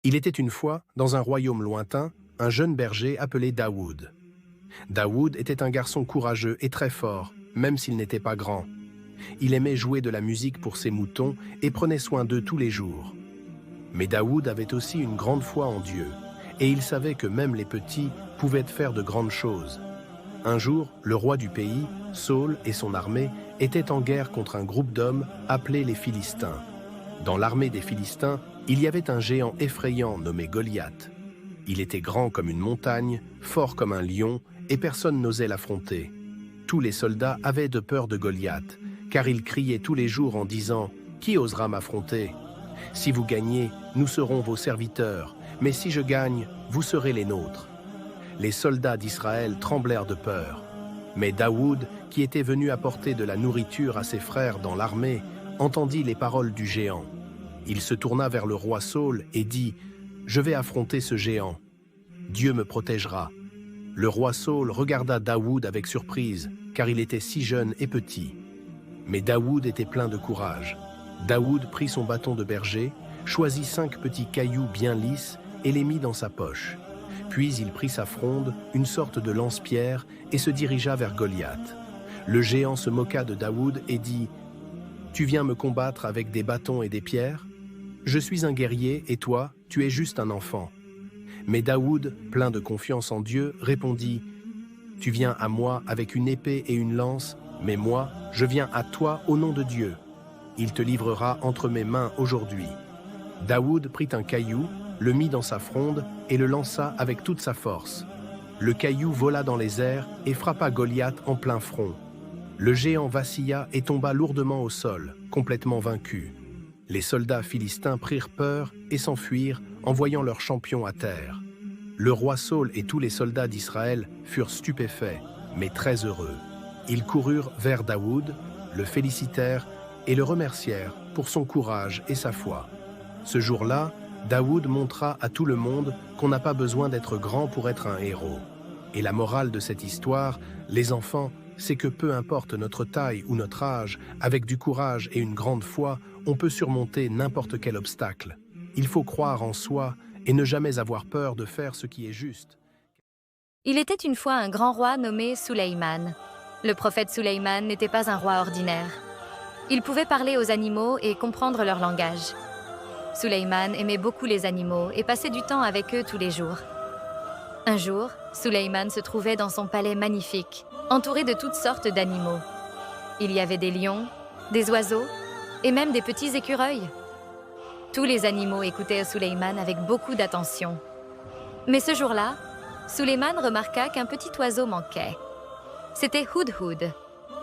Il était une fois, dans un royaume lointain, un jeune berger appelé Daoud. Daoud était un garçon courageux et très fort, même s'il n'était pas grand. Il aimait jouer de la musique pour ses moutons et prenait soin d'eux tous les jours. Mais Daoud avait aussi une grande foi en Dieu, et il savait que même les petits pouvaient faire de grandes choses. Un jour, le roi du pays, Saül et son armée, étaient en guerre contre un groupe d'hommes appelés les Philistins. Dans l'armée des Philistins, il y avait un géant effrayant nommé Goliath. Il était grand comme une montagne, fort comme un lion, et personne n'osait l'affronter. Tous les soldats avaient de peur de Goliath, car il criait tous les jours en disant « Qui osera m'affronter ? Si vous gagnez, nous serons vos serviteurs, mais si je gagne, vous serez les nôtres. » Les soldats d'Israël tremblèrent de peur. Mais Daoud, qui était venu apporter de la nourriture à ses frères dans l'armée, entendit les paroles du géant. Il se tourna vers le roi Saül et dit « Je vais affronter ce géant. Dieu me protégera. » Le roi Saül regarda Daoud avec surprise, car il était si jeune et petit. Mais Daoud était plein de courage. Daoud prit son bâton de berger, choisit 5 petits cailloux bien lisses et les mit dans sa poche. Puis il prit sa fronde, une sorte de lance-pierre, et se dirigea vers Goliath. Le géant se moqua de Daoud et dit « Tu viens me combattre avec des bâtons et des pierres ? Je suis un guerrier et toi, tu es juste un enfant. » Mais Daoud, plein de confiance en Dieu, répondit « Tu viens à moi avec une épée et une lance, mais moi, je viens à toi au nom de Dieu. Il te livrera entre mes mains aujourd'hui. » Daoud prit un caillou, le mit dans sa fronde et le lança avec toute sa force. Le caillou vola dans les airs et frappa Goliath en plein front. Le géant vacilla et tomba lourdement au sol, complètement vaincu. Les soldats philistins prirent peur et s'enfuirent en voyant leur champion à terre. Le roi Saül et tous les soldats d'Israël furent stupéfaits, mais très heureux. Ils coururent vers Daoud, le félicitèrent et le remercièrent pour son courage et sa foi. Ce jour-là, Daoud montra à tout le monde qu'on n'a pas besoin d'être grand pour être un héros. Et la morale de cette histoire, les enfants, c'est que peu importe notre taille ou notre âge, avec du courage et une grande foi, on peut surmonter n'importe quel obstacle. Il faut croire en soi et ne jamais avoir peur de faire ce qui est juste. Il était une fois un grand roi nommé Sulayman. Le prophète Sulayman n'était pas un roi ordinaire. Il pouvait parler aux animaux et comprendre leur langage. Sulayman aimait beaucoup les animaux et passait du temps avec eux tous les jours. Un jour, Sulayman se trouvait dans son palais magnifique, entouré de toutes sortes d'animaux. Il y avait des lions, des oiseaux et même des petits écureuils. Tous les animaux écoutaient Sulayman avec beaucoup d'attention. Mais ce jour-là, Sulayman remarqua qu'un petit oiseau manquait. C'était Hudhud,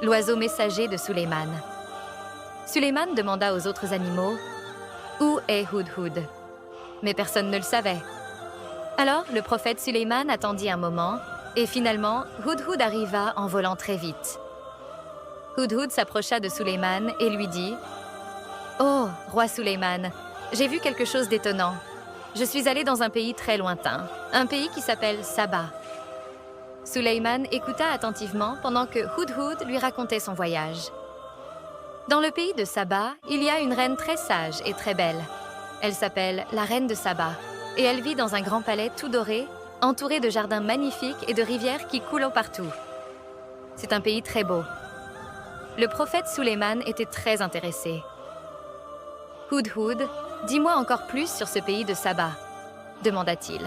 l'oiseau messager de Sulayman. Sulayman demanda aux autres animaux « Où est Hudhud ?» Mais personne ne le savait. Alors, le prophète Sulayman attendit un moment, et finalement, Hudhud arriva en volant très vite. Hudhud s'approcha de Sulayman et lui dit « Oh, roi Sulayman, j'ai vu quelque chose d'étonnant. Je suis allé dans un pays très lointain, un pays qui s'appelle Saba. » Sulayman écouta attentivement pendant que Hudhud lui racontait son voyage. Dans le pays de Saba, il y a une reine très sage et très belle. Elle s'appelle la reine de Saba, et elle vit dans un grand palais tout doré, entouré de jardins magnifiques et de rivières qui coulent partout. C'est un pays très beau. Le prophète Sulayman était très intéressé. « Hudhud, dis-moi encore plus sur ce pays de Saba, » demanda-t-il.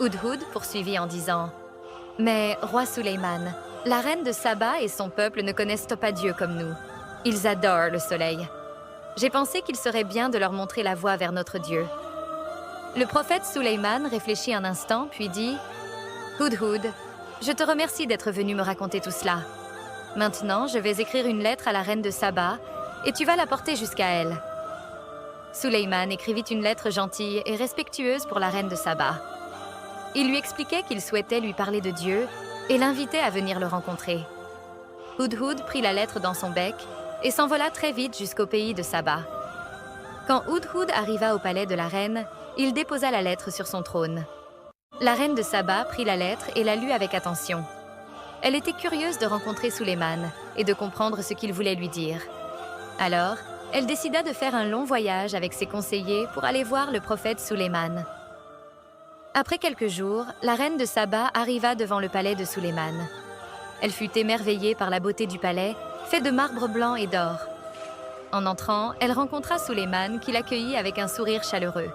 Hudhud poursuivit en disant « Mais, roi Sulayman, la reine de Saba et son peuple ne connaissent pas Dieu comme nous. Ils adorent le soleil. J'ai pensé qu'il serait bien de leur montrer la voie vers notre Dieu. » Le prophète Sulayman réfléchit un instant, puis dit « Hudhud, je te remercie d'être venu me raconter tout cela. Maintenant, je vais écrire une lettre à la reine de Saba et tu vas la porter jusqu'à elle. » Sulayman écrivit une lettre gentille et respectueuse pour la reine de Saba. Il lui expliquait qu'il souhaitait lui parler de Dieu et l'invitait à venir le rencontrer. Hudhud prit la lettre dans son bec et s'envola très vite jusqu'au pays de Saba. Quand Hudhud arriva au palais de la reine, il déposa la lettre sur son trône. La reine de Saba prit la lettre et la lut avec attention. Elle était curieuse de rencontrer Sulayman et de comprendre ce qu'il voulait lui dire. Alors, elle décida de faire un long voyage avec ses conseillers pour aller voir le prophète Sulayman. Après quelques jours, la reine de Saba arriva devant le palais de Sulayman. Elle fut émerveillée par la beauté du palais, fait de marbre blanc et d'or. En entrant, elle rencontra Sulayman qui l'accueillit avec un sourire chaleureux.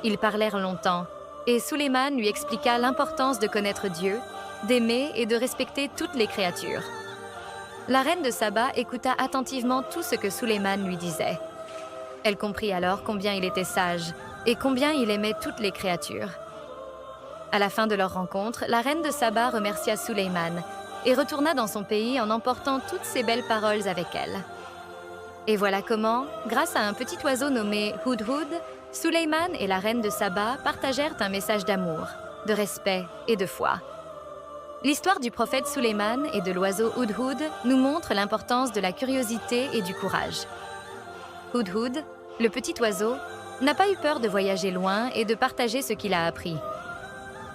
Ils parlèrent longtemps, et Sulayman lui expliqua l'importance de connaître Dieu, d'aimer et de respecter toutes les créatures. La reine de Saba écouta attentivement tout ce que Sulayman lui disait. Elle comprit alors combien il était sage et combien il aimait toutes les créatures. À la fin de leur rencontre, la reine de Saba remercia Sulayman et retourna dans son pays en emportant toutes ses belles paroles avec elle. Et voilà comment, grâce à un petit oiseau nommé Hudhud, Sulayman et la reine de Saba partagèrent un message d'amour, de respect et de foi. L'histoire du prophète Sulayman et de l'oiseau Hudhud nous montre l'importance de la curiosité et du courage. Hudhud, le petit oiseau, n'a pas eu peur de voyager loin et de partager ce qu'il a appris.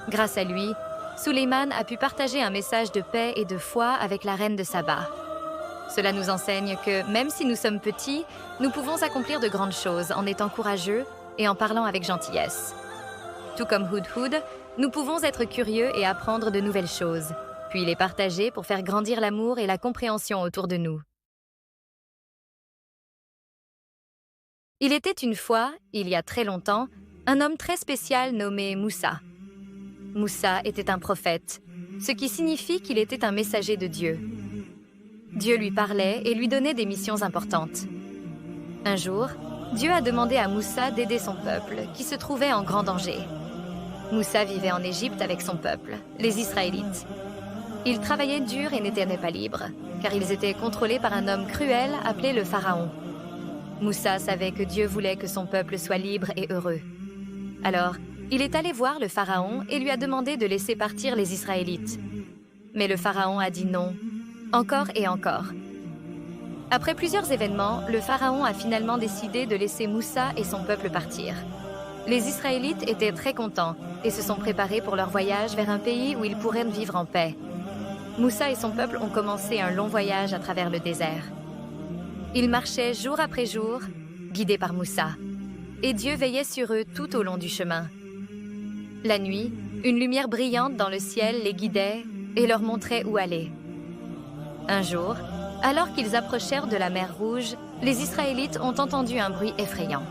Grâce à lui, Sulayman a pu partager un message de paix et de foi avec la reine de Saba. Cela nous enseigne que, même si nous sommes petits, nous pouvons accomplir de grandes choses en étant courageux et en parlant avec gentillesse. Tout comme Hudhud, nous pouvons être curieux et apprendre de nouvelles choses, puis les partager pour faire grandir l'amour et la compréhension autour de nous. Il était une fois, il y a très longtemps, un homme très spécial nommé Moussa. Moussa était un prophète, ce qui signifie qu'il était un messager de Dieu. Dieu lui parlait et lui donnait des missions importantes. Un jour, Dieu a demandé à Moussa d'aider son peuple, qui se trouvait en grand danger. Moussa vivait en Égypte avec son peuple, les Israélites. Ils travaillaient dur et n'étaient pas libres, car ils étaient contrôlés par un homme cruel appelé le Pharaon. Moussa savait que Dieu voulait que son peuple soit libre et heureux. Alors, il est allé voir le Pharaon et lui a demandé de laisser partir les Israélites. Mais le Pharaon a dit non, encore et encore. Après plusieurs événements, le Pharaon a finalement décidé de laisser Moussa et son peuple partir. Les Israélites étaient très contents et se sont préparés pour leur voyage vers un pays où ils pourraient vivre en paix. Moussa et son peuple ont commencé un long voyage à travers le désert. Ils marchaient jour après jour, guidés par Moussa, et Dieu veillait sur eux tout au long du chemin. La nuit, une lumière brillante dans le ciel les guidait et leur montrait où aller. Un jour, alors qu'ils approchèrent de la mer Rouge, les Israélites ont entendu un bruit effrayant.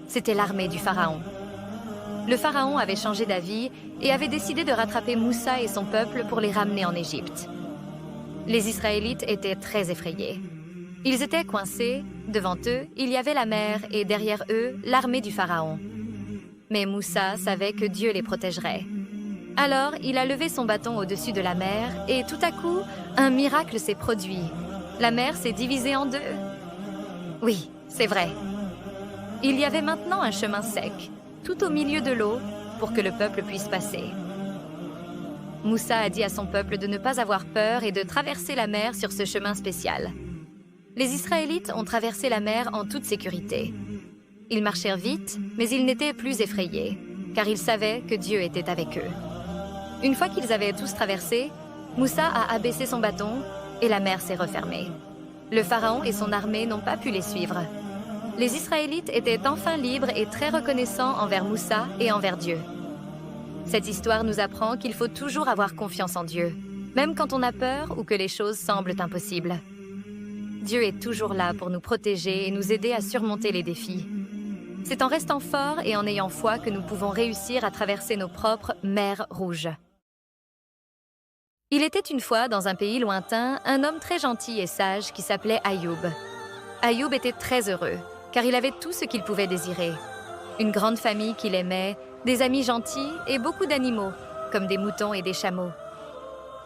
C'était l'armée du Pharaon. Le Pharaon avait changé d'avis et avait décidé de rattraper Moussa et son peuple pour les ramener en Égypte. Les Israélites étaient très effrayés. Ils étaient coincés, devant eux, il y avait la mer et derrière eux, l'armée du Pharaon. Mais Moussa savait que Dieu les protégerait. Alors, il a levé son bâton au-dessus de la mer et tout à coup, un miracle s'est produit. La mer s'est divisée en deux. Oui, c'est vrai. Il y avait maintenant un chemin sec, tout au milieu de l'eau, pour que le peuple puisse passer. Moussa a dit à son peuple de ne pas avoir peur et de traverser la mer sur ce chemin spécial. Les Israélites ont traversé la mer en toute sécurité. Ils marchèrent vite, mais ils n'étaient plus effrayés, car ils savaient que Dieu était avec eux. Une fois qu'ils avaient tous traversé, Moussa a abaissé son bâton et la mer s'est refermée. Le Pharaon et son armée n'ont pas pu les suivre. Les Israélites étaient enfin libres et très reconnaissants envers Moussa et envers Dieu. Cette histoire nous apprend qu'il faut toujours avoir confiance en Dieu, même quand on a peur ou que les choses semblent impossibles. Dieu est toujours là pour nous protéger et nous aider à surmonter les défis. C'est en restant forts et en ayant foi que nous pouvons réussir à traverser nos propres mers rouges. Il était une fois, dans un pays lointain, un homme très gentil et sage qui s'appelait Ayoub. Ayoub était très heureux, car il avait tout ce qu'il pouvait désirer. Une grande famille qu'il aimait, des amis gentils et beaucoup d'animaux, comme des moutons et des chameaux.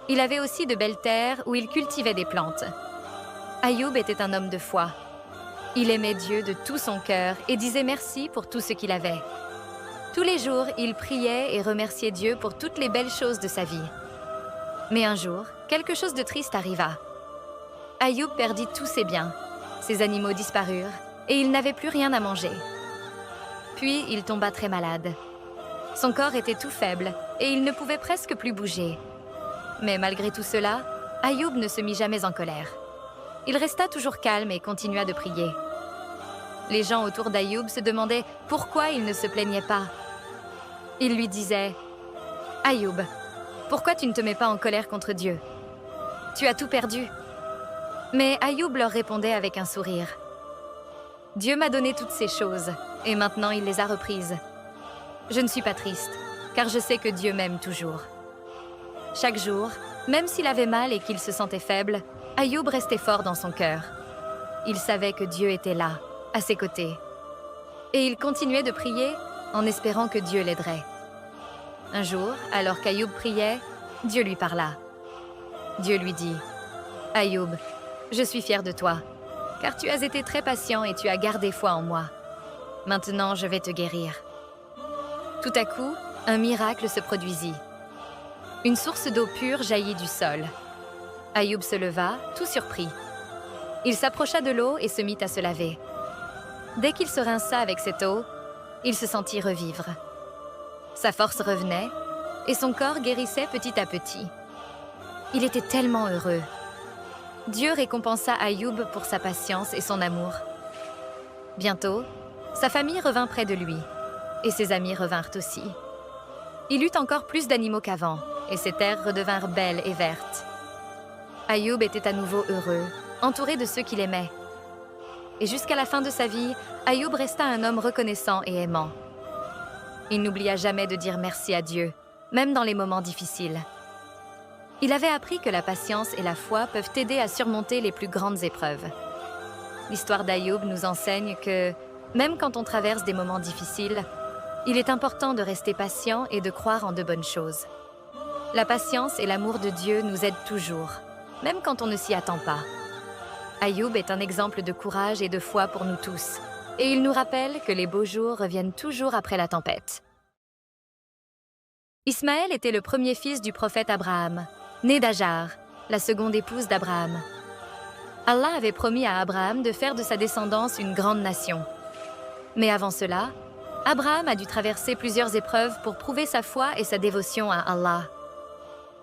Il avait aussi de belles terres où il cultivait des plantes. Ayoub était un homme de foi. Il aimait Dieu de tout son cœur et disait merci pour tout ce qu'il avait. Tous les jours, il priait et remerciait Dieu pour toutes les belles choses de sa vie. Mais un jour, quelque chose de triste arriva. Ayoub perdit tous ses biens. Ses animaux disparurent et il n'avait plus rien à manger. Puis, il tomba très malade. Son corps était tout faible et il ne pouvait presque plus bouger. Mais malgré tout cela, Ayoub ne se mit jamais en colère. Il resta toujours calme et continua de prier. Les gens autour d'Ayoub se demandaient pourquoi il ne se plaignait pas. Ils lui disaient « Ayoub, pourquoi tu ne te mets pas en colère contre Dieu? Tu as tout perdu. » Mais Ayoub leur répondait avec un sourire. « Dieu m'a donné toutes ces choses, et maintenant il les a reprises. Je ne suis pas triste, car je sais que Dieu m'aime toujours. » Chaque jour, même s'il avait mal et qu'il se sentait faible, Ayoub restait fort dans son cœur. Il savait que Dieu était là, à ses côtés. Et il continuait de prier en espérant que Dieu l'aiderait. Un jour, alors qu'Ayoub priait, Dieu lui parla. Dieu lui dit « Ayoub, je suis fier de toi, car tu as été très patient et tu as gardé foi en moi. Maintenant, je vais te guérir. » Tout à coup, un miracle se produisit. Une source d'eau pure jaillit du sol. Ayoub se leva, tout surpris. Il s'approcha de l'eau et se mit à se laver. Dès qu'il se rinça avec cette eau, il se sentit revivre. Sa force revenait et son corps guérissait petit à petit. Il était tellement heureux. Dieu récompensa Ayoub pour sa patience et son amour. Bientôt, sa famille revint près de lui et ses amis revinrent aussi. Il eut encore plus d'animaux qu'avant et ses terres redevinrent belles et vertes. Ayoub était à nouveau heureux, entouré de ceux qu'il aimait. Et jusqu'à la fin de sa vie, Ayoub resta un homme reconnaissant et aimant. Il n'oublia jamais de dire merci à Dieu, même dans les moments difficiles. Il avait appris que la patience et la foi peuvent aider à surmonter les plus grandes épreuves. L'histoire d'Ayoub nous enseigne que, même quand on traverse des moments difficiles, il est important de rester patient et de croire en de bonnes choses. La patience et l'amour de Dieu nous aident toujours, même quand on ne s'y attend pas. Ayoub est un exemple de courage et de foi pour nous tous, et il nous rappelle que les beaux jours reviennent toujours après la tempête. Ismaël était le premier fils du prophète Abraham, né d'Ajar, la seconde épouse d'Abraham. Allah avait promis à Abraham de faire de sa descendance une grande nation. Mais avant cela, Abraham a dû traverser plusieurs épreuves pour prouver sa foi et sa dévotion à Allah.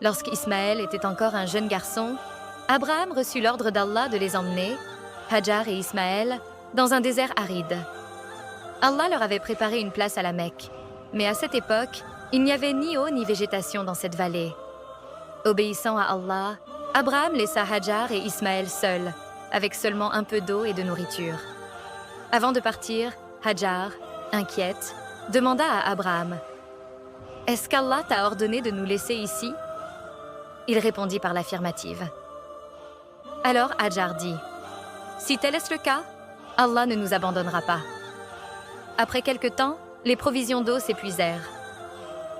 Lorsqu'Ismaël était encore un jeune garçon, Abraham reçut l'ordre d'Allah de les emmener, Hajar et Ismaël, dans un désert aride. Allah leur avait préparé une place à la Mecque, mais à cette époque, il n'y avait ni eau ni végétation dans cette vallée. Obéissant à Allah, Abraham laissa Hajar et Ismaël seuls, avec seulement un peu d'eau et de nourriture. Avant de partir, Hajar, inquiète, demanda à Abraham « Est-ce qu'Allah t'a ordonné de nous laisser ici ?» Il répondit par l'affirmative. Alors Hajar dit « Si tel est le cas, Allah ne nous abandonnera pas. » Après quelque temps, les provisions d'eau s'épuisèrent.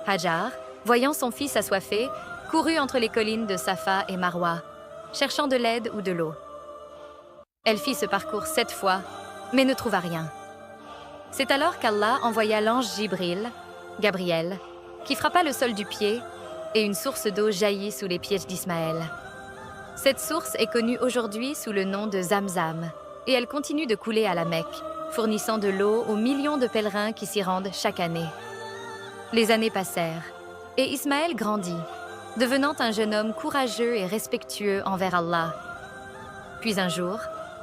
Hajar, voyant son fils assoiffé, courut entre les collines de Safa et Marwa, cherchant de l'aide ou de l'eau. Elle fit ce parcours 7 fois, mais ne trouva rien. C'est alors qu'Allah envoya l'ange Jibril, Gabriel, qui frappa le sol du pied, et une source d'eau jaillit sous les pieds d'Ismaël. Cette source est connue aujourd'hui sous le nom de Zamzam, et elle continue de couler à la Mecque, fournissant de l'eau aux millions de pèlerins qui s'y rendent chaque année. Les années passèrent, et Ismaël grandit, devenant un jeune homme courageux et respectueux envers Allah. Puis un jour,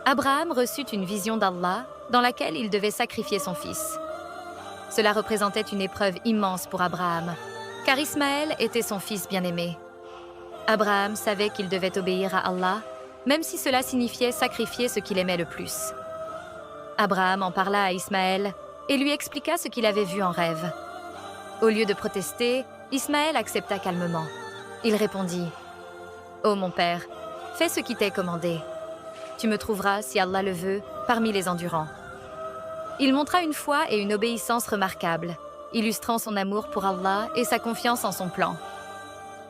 Abraham reçut une vision d'Allah dans laquelle il devait sacrifier son fils. Cela représentait une épreuve immense pour Abraham, car Ismaël était son fils bien-aimé. Abraham savait qu'il devait obéir à Allah, même si cela signifiait sacrifier ce qu'il aimait le plus. Abraham en parla à Ismaël et lui expliqua ce qu'il avait vu en rêve. Au lieu de protester, Ismaël accepta calmement. Il répondit « Ô mon père, fais ce qui t'est commandé. Tu me trouveras, si Allah le veut, parmi les endurants. » Il montra une foi et une obéissance remarquables, illustrant son amour pour Allah et sa confiance en son plan.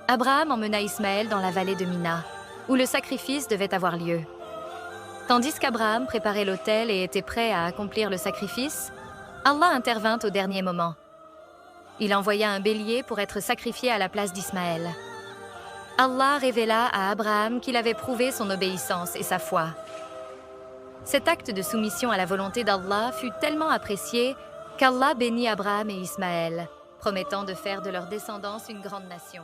Abraham emmena Ismaël dans la vallée de Mina, où le sacrifice devait avoir lieu. Tandis qu'Abraham préparait l'autel et était prêt à accomplir le sacrifice, Allah intervint au dernier moment. Il envoya un bélier pour être sacrifié à la place d'Ismaël. Allah révéla à Abraham qu'il avait prouvé son obéissance et sa foi. Cet acte de soumission à la volonté d'Allah fut tellement apprécié qu'Allah bénit Abraham et Ismaël, promettant de faire de leur descendance une grande nation.